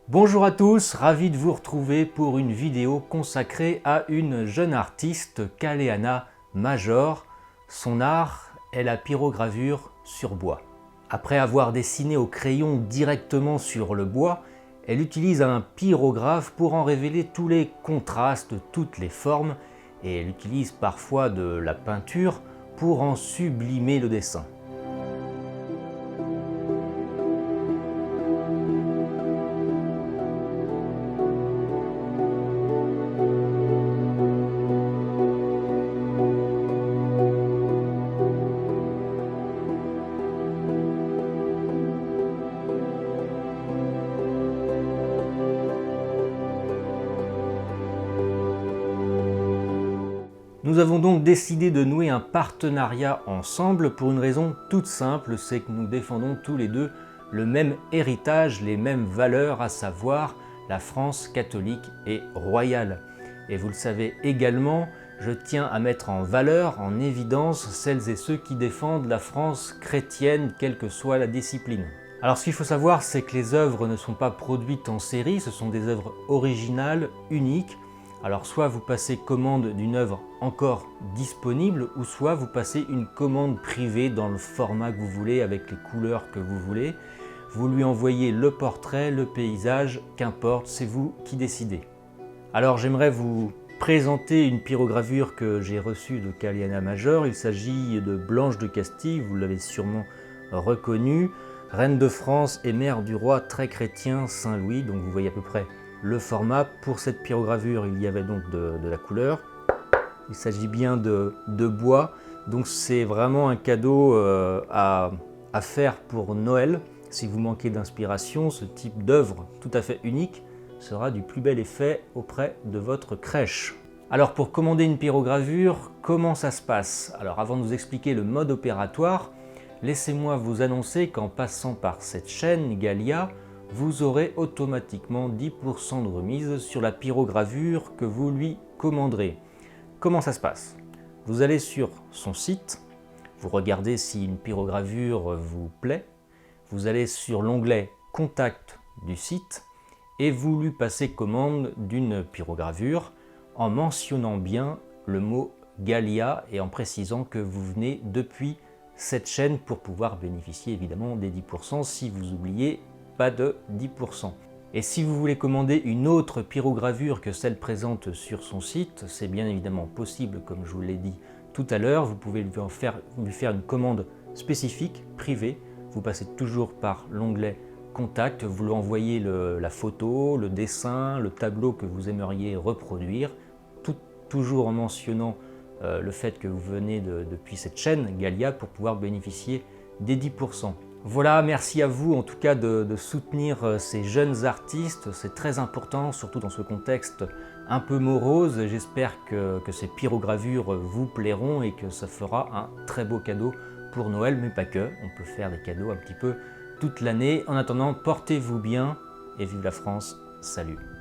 Bonjour à tous, ravi de vous retrouver pour une vidéo consacrée à une jeune artiste, Kaleana Major. Son art est la pyrogravure sur bois. Après avoir dessiné au crayon directement sur le bois, elle utilise un pyrographe pour en révéler tous les contrastes, toutes les formes, et elle utilise parfois de la peinture pour en sublimer le dessin. Nous avons donc décidé de nouer un partenariat ensemble pour une raison toute simple, c'est que nous défendons tous les deux le même héritage, les mêmes valeurs, à savoir la France catholique et royale. Et vous le savez également, je tiens à mettre en valeur, en évidence, celles et ceux qui défendent la France chrétienne, quelle que soit la discipline. Alors ce qu'il faut savoir, c'est que les œuvres ne sont pas produites en série, ce sont des œuvres originales, uniques. Alors soit vous passez commande d'une œuvre encore disponible, ou soit vous passez une commande privée dans le format que vous voulez, avec les couleurs que vous voulez. Vous lui envoyez le portrait, le paysage, qu'importe, c'est vous qui décidez. Alors j'aimerais vous présenter une pyrogravure que j'ai reçue de Kaleana Major. Il s'agit de Blanche de Castille, vous l'avez sûrement reconnue, reine de France et mère du roi très chrétien Saint-Louis, donc vous voyez à peu près le format. Pour cette pyrogravure, il y avait donc de la couleur. Il s'agit bien de bois, donc c'est vraiment un cadeau à faire pour Noël. Si vous manquez d'inspiration, ce type d'œuvre tout à fait unique sera du plus bel effet auprès de votre crèche. Alors pour commander une pyrogravure, comment ça se passe? Alors avant de vous expliquer le mode opératoire, laissez-moi vous annoncer qu'en passant par cette chaîne Galia, vous aurez automatiquement 10% de remise sur la pyrogravure que vous lui commanderez. Comment ça se passe? Vous allez sur son site, vous regardez si une pyrogravure vous plaît, vous allez sur l'onglet Contact du site et vous lui passez commande d'une pyrogravure en mentionnant bien le mot Galia et en précisant que vous venez depuis cette chaîne pour pouvoir bénéficier évidemment des 10%. Si vous oubliez, pas de 10%. Et si vous voulez commander une autre pyrogravure que celle présente sur son site, c'est bien évidemment possible, comme je vous l'ai dit tout à l'heure. Vous pouvez lui faire une commande spécifique, privée. Vous passez toujours par l'onglet Contact, vous lui envoyez la photo, le dessin, le tableau que vous aimeriez reproduire, toujours en mentionnant le fait que vous venez depuis cette chaîne Galia pour pouvoir bénéficier des 10%. Voilà, merci à vous en tout cas de soutenir ces jeunes artistes, c'est très important, surtout dans ce contexte un peu morose. J'espère que ces pyrogravures vous plairont et que ça fera un très beau cadeau pour Noël, mais pas que, on peut faire des cadeaux un petit peu toute l'année. En attendant, portez-vous bien et vive la France, salut!